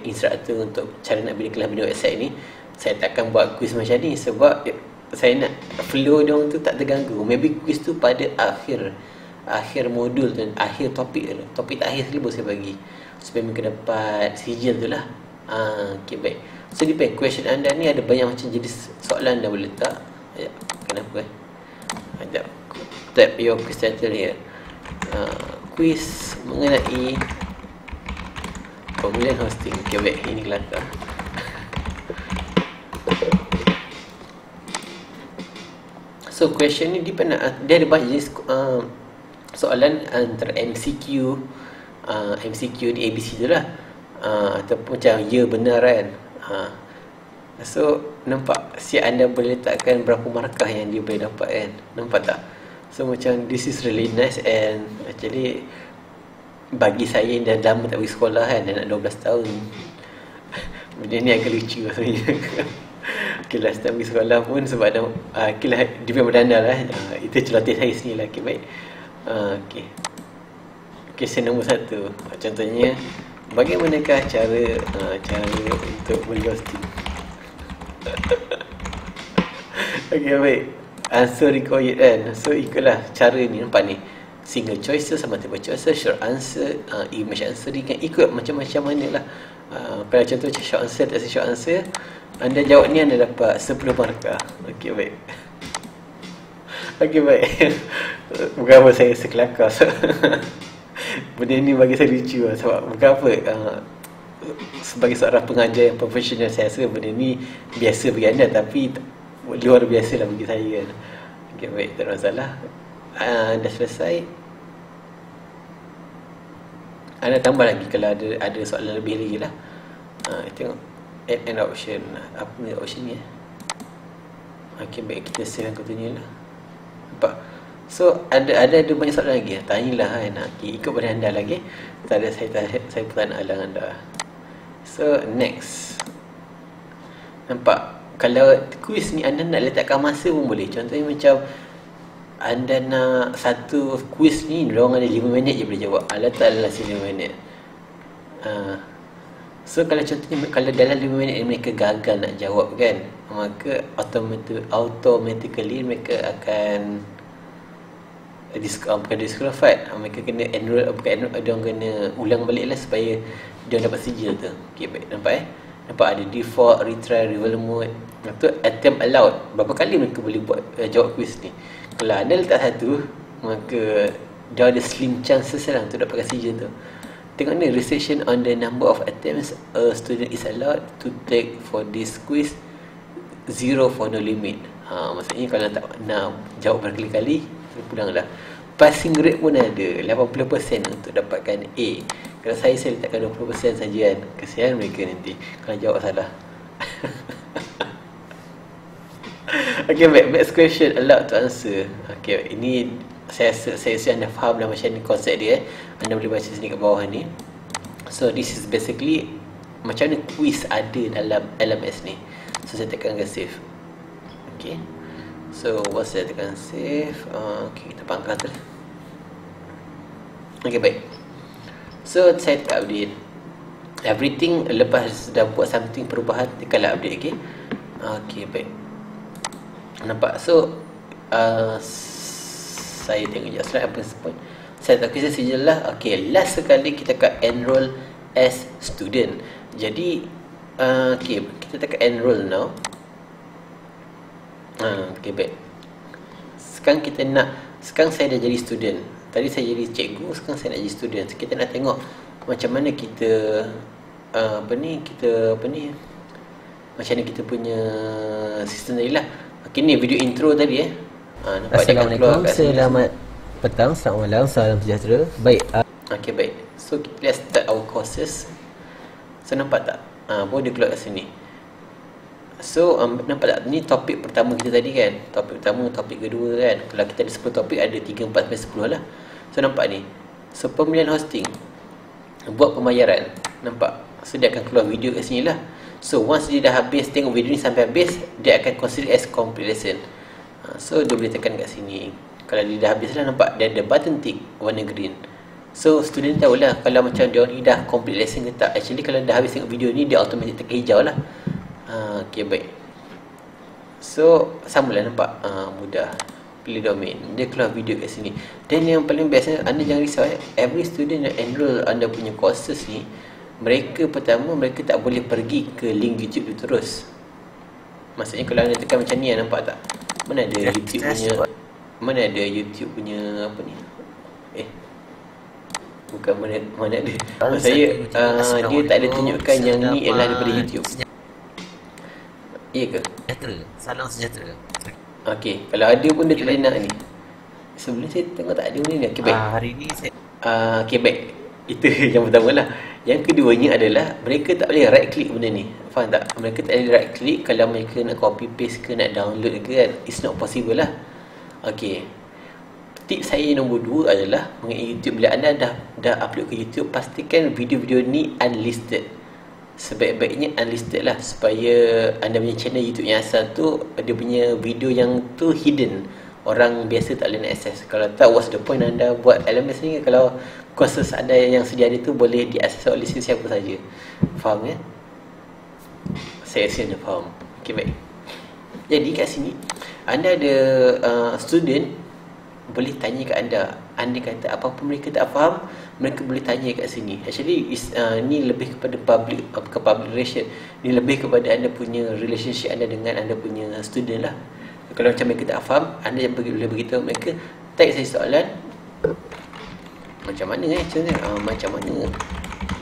instruktor untuk cara nak bina kelas bina website ni, saya takkan buat quiz macam ni sebab saya nak flow diorang tu tak terganggu. Maybe quiz tu pada akhir modul tu, akhir topik tu, topik akhir sekali baru saya bagi supaya mereka dapat sijil tu lah. Okay, baik. So depend, question anda ni ada banyak macam jenis soalan anda boleh letak. Kenapa sekejap, tap your quiz title here. Quiz mengenai pemilihan hosting. Okay, baik, ini kelakar. So question ni depend, dia ada banyak jenis soalan antara MCQ, MCQ di ABC tu lah, ataupun macam ya benar kan. So nampak si anda boleh letakkan berapa markah yang dia boleh dapat kan. Nampak tak? So macam this is really nice, and actually bagi saya yang dah lama tak pergi sekolah kan, dah nak 12 tahun, benda ni agak lucu rasanya. Okay, last time pergi sekolah pun sebab ada okay lah, depend pada anda lah. Itu celoteh saya sini lah. Okay, baik. Okay, question nombor 1, contohnya bagaimanakah cara untuk beli hosting. Okay, baik. Answer required kan. So ikutlah cara ni, nampak ni, single choices, multiple choices, short answer, image answer, kan ikut macam-macam mana lah. Kalau contoh macam short answer, tak short answer, anda jawab ni anda dapat 10 markah. Okay, baik. Okay, baik. Bukan apa saya sekelakar. Benda ni bagi saya lucu lah. Sebab bukan apa, sebagai seorang pengajar yang profesional, saya rasa benda ni biasa bagi anda, tapi luar biasa lah bagi saya kan. Okay, baik, tak ada masalah. Dah selesai. Anda tambah lagi kalau ada soalan lebih lagi lah. Tengok add an option. Apa ni option ni? Okay, baik, kita save yang contohnya lah. Nampak? So ada banyak soalan lagi. Tanyalah kan. Okay, ikut pada anda lagi. Tak ada, saya pun tak nak halang anda. So next, nampak? Kalau quiz ni anda nak letakkan masa pun boleh. Contohnya macam anda nak satu quiz ni, diorang ada 5 minit je boleh jawab. Letaklah 5 minit. So kalau contohnya kalau dalam 5 minit mereka gagal nak jawab kan, maka automatically mereka akan bukan disqualified. Mereka kena enroll, bukan enroll, diorang kena ulang balik lah supaya diorang dapat sijil tu. Okay, baik, nampak nampak ada default, retry, reveal mode. Itu attempt allowed. Berapa kali mereka boleh buat jawab quiz ni. Kalau anda letak satu, maka dia ada slim chances lah untuk dapatkan sijil tu. Tengok ni, restriction on the number of attempts a student is allowed to take for this quiz, 0 for no limit. Maksudnya kalau nak jawab berkali-kali, pulanglah. Passing rate pun ada 80% untuk dapatkan A. Kalau saya letakkan 20% saja kan. Kesian mereka nanti kalau jawab salah. Okay, baik. Next question, allowed to answer. Okay, ini saya rasa anda faham dah macam ni konsep dia. Anda boleh baca sini kat bawah ni. So this is basically macam mana quiz ada dalam LMS ni. So saya tekan save. Okay, so once saya tekan save, okay, kita pangkat tu. Okay, baik. So saya tekan update. Everything lepas dah buat something perubahan, tekanlah update. Okay. Okay, baik. Nampak? So saya tengok je slide apa sebut. Saya tak kisah sijil lah. Okay, last sekali kita akan enroll as student. Jadi okay, kita tekan enroll now. Okay, baik. Sekarang saya dah jadi student. Tadi saya jadi cikgu, sekarang saya nak jadi student. Kita nak tengok macam mana kita macam mana kita punya sistem tadi lah. Okay, ni video intro tadi nampak. Assalamualaikum, selamat petang, selamat malam, salam sejahtera. Baik. Okay, baik. So let's start our courses. So nampak tak? Baru dia keluar kat sini. So nampak tak, ni topik pertama kita tadi kan, topik pertama, topik kedua kan. Kalau kita ada 10 topik, ada 3, 4 sampai 10 lah. So nampak ni, so pemilihan hosting, buat pembayaran, nampak, so dia akan keluar video kat sini lah. So once dia dah habis tengok video ni sampai habis, dia akan consider as complete lesson. So dia boleh tekan kat sini. Kalau dia dah habis lah, nampak dia ada button tick warna green. So student tahulah kalau macam dia ni dah complete lesson ke tak. Actually kalau dah habis tengok video ni, dia automatic tekan hijau lah. Okay, baik. So samalah, nampak, mudah. Pilih domain, dia keluar video kat sini. Dan yang paling best, anda jangan risau, every student yang enroll anda punya courses ni, mereka pertama, mereka tak boleh pergi ke link YouTube tu terus. Maksudnya kalau anda tekan macam ni, nampak tak, mana ada YouTube punya, mana ada YouTube punya apa ni, bukan mana ada. Maksud saya, dia tak ada tunjukkan yang ni ialah daripada YouTube. Ya ke? Sejahtera, Salam Sejahtera. Okey, kalau ada pun dia tak boleh nak ni. Sebelum saya tengok tak ada benda ni. Okey, baik. Hari ni saya Okey, baik. Itu yang pertama lah. Yang keduanya adalah mereka tak boleh right click benda ni. Faham tak? Mereka tak boleh right click kalau mereka nak copy paste ke, nak download ke kan. It's not possible lah. Okey. Tips saya nombor 2 adalah mengenai YouTube. Bila anda dah upload ke YouTube, pastikan video-video ni unlisted. Sebaik-baiknya unlisted lah, supaya anda punya channel YouTube yang asal tu, dia punya video yang tu hidden, orang biasa tak boleh nak access. Kalau tak, what's the point anda buat LMS ni kalau courses anda yang sedia ada tu boleh diakses oleh sesiapa saja. Faham ya? Saya rasa anda faham. Okay, baik. Jadi kat sini anda ada student boleh tanya kat anda. Anda kata apa-apa mereka tak faham, mereka boleh tanya kat sini. Actually ni lebih kepada public relation. Ni lebih kepada anda punya relationship anda dengan anda punya student lah. Kalau macam mereka tak faham, anda yang boleh beritahu mereka, tag saya soalan, macam mana contohnya, macam mana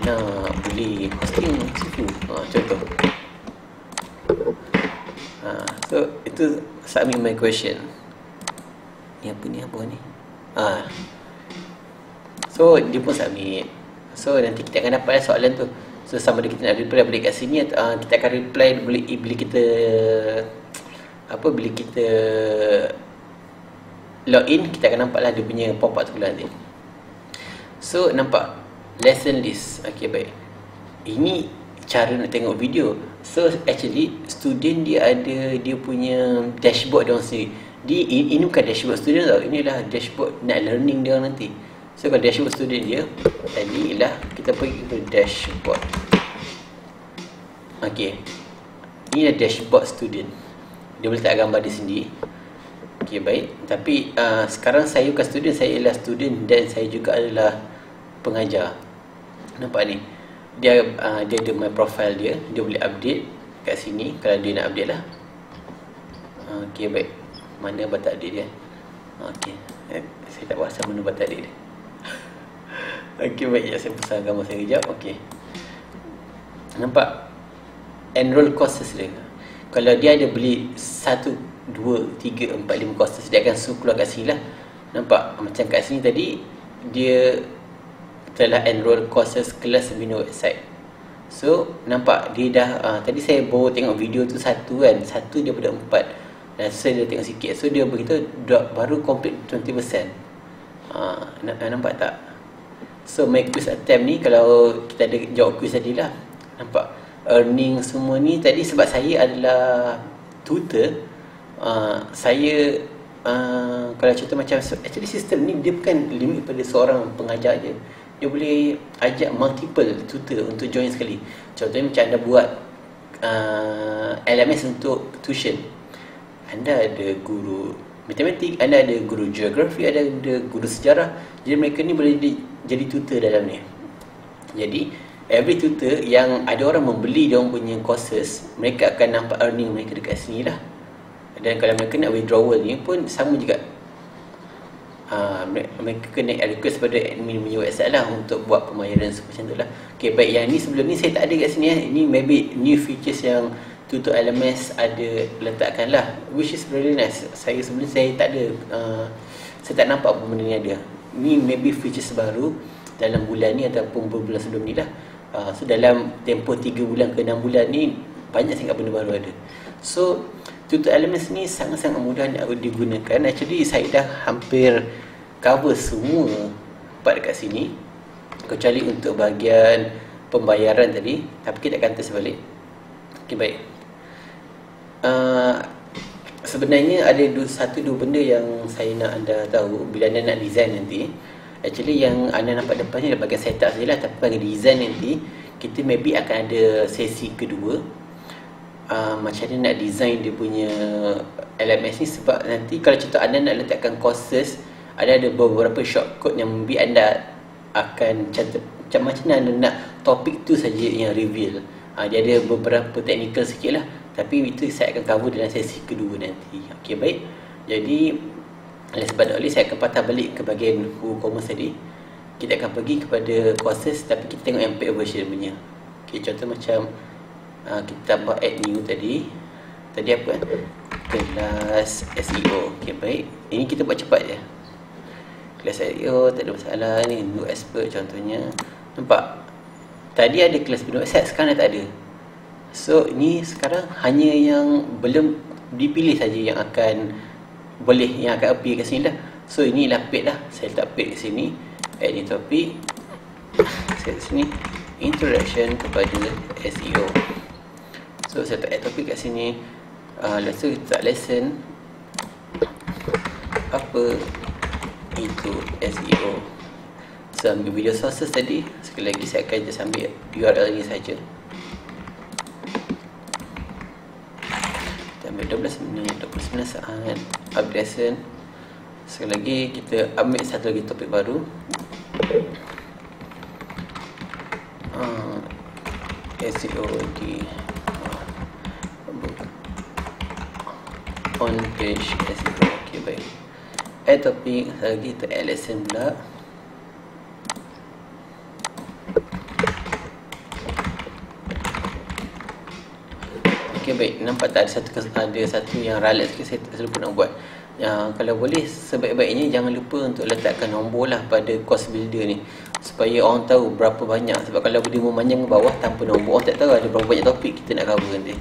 nak beli hosting situ, contoh. So itu submit my question. Ni apa ni, so dia pun submit. So nanti kita akan dapat soalan tu. So sama ada kita nak reply balik kat sini, kita akan reply bila kita bila kita login, kita akan nampak lah dia punya pop up tu lah nanti. So nampak lesson list. Okay, baik. Ini cara nak tengok video. So actually student dia ada dia punya dashboard dia orang sendiri. Ini bukan dashboard student tau, inilah dashboard nak learning dia orang nanti. So kalau dashboard student dia tadi lah, kita pergi ke dashboard. Okay, ini adalah dashboard student. Dia boleh letak gambar di sini. Okay, baik. Tapi sekarang saya bukan student, saya adalah student dan saya juga adalah pengajar. Nampak ni, dia ada my profile dia. Dia boleh update kat sini kalau dia nak update lah. Okay, baik. Mana batang update dia? Okay, saya tak rasa mana batang update dia. Okay, baik. Saya pasang gambar saya kejap. Okay, nampak enroll courses dia. Kalau dia ada beli 1, 2, 3, 4, 5 courses, dia akan suruh keluar kat sini lah. Nampak macam kat sini tadi, dia telah enroll courses kelas seminar website. So nampak dia dah tadi saya baru tengok video tu satu kan, satu daripada 4. Dan saya dah tengok sikit. So dia beritahu baru complete 20%. Nampak tak? So my quiz attempt ni, kalau kita ada jawab quiz tadi lah, nampak earning semua ni tadi sebab saya adalah tutor. Saya kalau contoh macam actually sistem ni dia bukan limit pada seorang pengajar je. Dia boleh ajak multiple tutor untuk join sekali. Contohnya macam anda buat LMS untuk tuition. Anda ada guru matematik, anda ada guru geografi, ada guru sejarah. Jadi mereka ni boleh jadi tutor dalam ni. Jadi every tutor yang ada orang membeli dia orang punya courses, mereka akan nampak earning mereka dekat sini lah. Dan kalau mereka nak withdrawal ni pun sama juga. Mereka kena request pada admin punya website lah untuk buat pembayaran macam tu lah. Okay, baik. Yang ni sebelum ni saya tak ada kat sini lah. Ini maybe new features yang tutor LMS ada letakkan lah, which is very nice. Saya sebelum saya tak ada, saya tak nampak apa benda ni ada. Ni maybe features baru dalam bulan ni ataupun bulan sebelum ni lah. So dalam tempoh 3 bulan ke 6 bulan ni banyak sangat benda baru ada. So Tutor Elements ni sangat-sangat mudah digunakan. Actually saya dah hampir cover semua part dekat sini, kecuali untuk bahagian pembayaran tadi, tapi kita akan test balik. Okay, baik. Sebenarnya ada satu dua benda yang saya nak anda tahu bila anda nak design nanti. Actually yang anda nampak depan ni adalah bahagian setup sajalah, tapi bahagian design nanti kita maybe akan ada sesi kedua, macam mana nak design dia punya LMS ni. Sebab nanti kalau contoh anda nak letakkan courses, ada beberapa shortcode yang maybe anda akan macam mana anda nak topik tu saja yang reveal. Dia ada beberapa technical sikit lah, tapi itu saya akan cover dalam sesi kedua nanti. Okay, baik. Jadi oleh sebab oleh saya akan patah balik ke bahagian WooCommerce tadi. Kita akan pergi kepada courses, tapi kita tengok yang paid version punya. Okay, contoh macam kita tambah add new tadi apa kelas SEO. Okay, baik. Ini kita buat cepat je. Kelas SEO tak ada masalah ni. New expert contohnya. Nampak? Tadi ada kelas penuh website, sekarang dah tak ada. So ni sekarang hanya yang belum dipilih saja yang akan boleh, yang akan appear kat sini lah. So inilah paid lah. Saya letak paid kat sini. Add new topic. Saya kat sini introduction kepada SEO. So saya letak add topic kat sini. Lepas tu kita letak lesson apa itu SEO. So ambil video sources tadi. Sekali lagi saya akan just ambil URL ni saja. Kita ambil 12 minit 29 saat update lesson. Sekali lagi kita ambil satu lagi topik baru, SEO di on page SEO. Okay, baik. Add topik. Sekali lagi kita add lesson pula. Okay, baik. Nampak tak ada satu yang ralat sikit, saya lupa nak buat. Kalau boleh sebaik-baiknya jangan lupa untuk letakkan nombor lah pada course builder ni, supaya orang tahu berapa banyak. Sebab kalau dia memanjang ke bawah tanpa nombor, orang tak tahu ada berapa banyak topik kita nak cover nanti.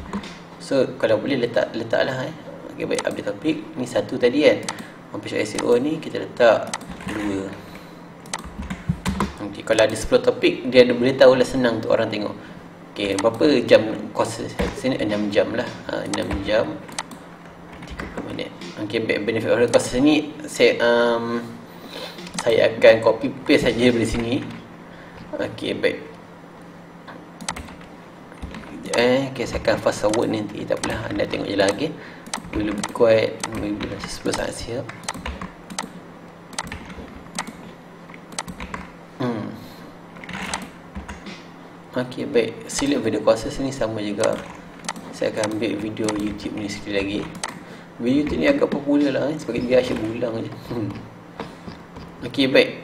So kalau boleh letaklah. Okay, baik. Update topik ni satu tadi kan. Page SEO ni kita letak 2. Okay, kalau ada 10 topik, dia boleh tahu lah, senang untuk orang tengok. Okay, berapa jam course sini? 6 jam lah. 6 jam 30 minit. Okay, benefit of the course ni saya akan copy paste saja dari sini. Okay, baik. Okay, saya akan fast forward nanti, tak apalah, anda tengok je lagi. Boleh lebih kuat, maybe 10 saat siap. Okay, baik. Select video courses ni sama juga. Saya akan ambil video YouTube ni sekali lagi. Video YouTube ni agak popular lah sebab dia asyik ulang je. Okay, baik.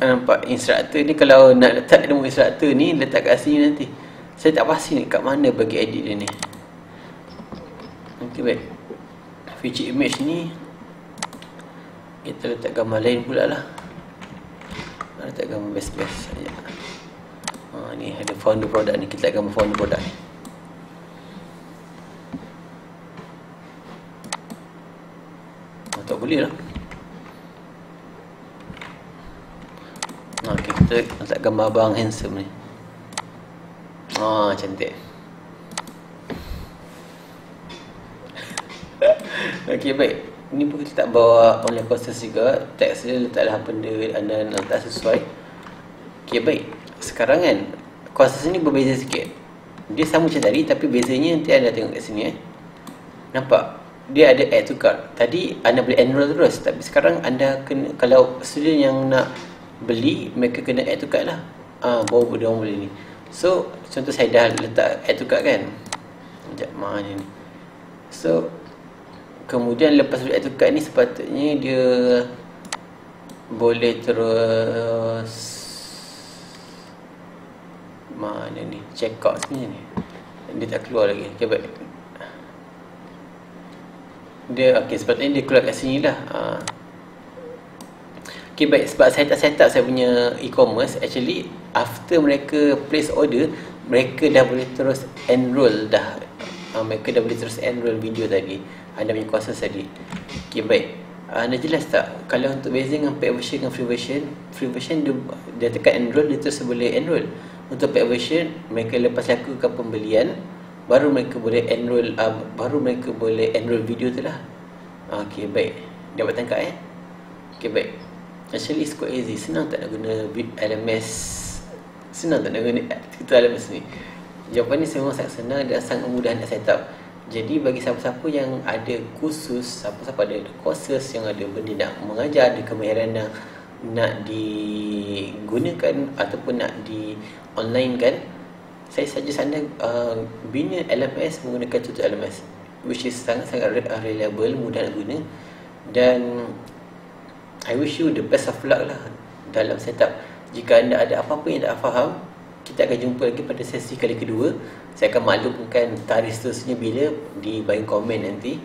Nampak instructor ni, kalau nak letak nama instructor ni letak kat sini nanti. Saya tak pasti ni kat mana bagi edit dia ni. Okay, baik. Feature image ni kita letak gambar lain pula lah. Letak gambar best-best saja. Ni ada founder product ni, kita letak gambar founder product ni. Tak boleh lah. Okay, kita letak gambar abang handsome ni. Cantik. Okay, baik. Ni pun kita tak bawa online courses juga. Teks dia letaklah benda anda nak letak sesuai. Okay, baik. Sekarang kan courses ni berbeza sikit. Dia sama macam tadi, tapi bezanya nanti anda tengok kat sini Nampak? Dia ada add to cart. Tadi anda boleh enroll terus, tapi sekarang anda kena, kalau student yang nak beli, mereka kena add to cart lah. Baru dia orang boleh ni. So contoh saya dah letak add to cart kan. Sekejap, mana ni. So kemudian lepas add to cart ni, sepatutnya dia boleh terus mana ni, check out sebenarnya ni. Dia tak keluar lagi. Okay, baik. Dia okey, sepatutnya dia keluar kat sini lah. Okay, baik. Sebab saya tak set up saya punya e-commerce, actually after mereka place order, mereka dah boleh terus enroll dah. Mereka dah boleh terus enroll video tadi, anda punya courses tadi. Okay, baik. Anda jelas tak kalau untuk beza dengan paid version dengan free version? Free version dia tekan enroll, dia terus boleh enroll. Untuk paid version, mereka lepas lakukan pembelian baru mereka boleh enroll, video tu lah. Okay, baik. Dapat tangkap Okay, baik. Actually it's quite easy. Senang tak nak guna LMS? Senang tak nak guna LMS ni? Jawapan ni memang sangat senang dan sangat mudah nak set up. Jadi bagi siapa-siapa yang ada kursus, siapa-siapa ada courses yang ada benda nak mengajar, ada kemahiran nak digunakan ataupun nak di online kan, saya suggest anda bina LMS menggunakan tutor LMS, which is sangat-sangat reliable, mudah nak guna. Dan I wish you the best of luck lah dalam setup. Jika anda ada apa-apa yang tak faham, kita akan jumpa lagi pada sesi kali kedua. Saya akan maklumkan tarikh seterusnya bila di bahagian komen nanti.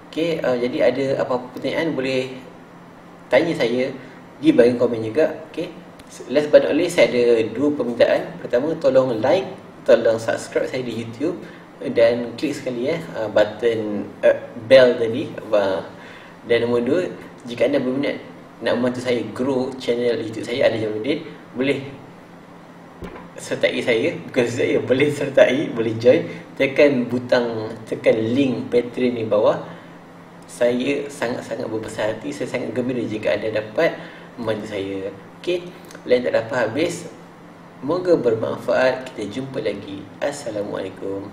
Okay, jadi ada apa-apa pertanyaan boleh tanya saya di bahagian komen juga. Okay, last but not least, saya ada dua permintaan. Pertama, tolong like, tolong subscribe saya di YouTube dan klik sekali button bell tadi. Dan nombor dua, jika anda berminat nak membantu saya grow channel YouTube saya, Adam Jamaluddin, boleh sertai saya, bukan saya, boleh sertai, boleh join, tekan link Patreon di bawah. Saya sangat-sangat berbesar hati, saya sangat gembira jika anda dapat membantu saya. Okay, lain tak dapat habis. Moga bermanfaat. Kita jumpa lagi. Assalamualaikum.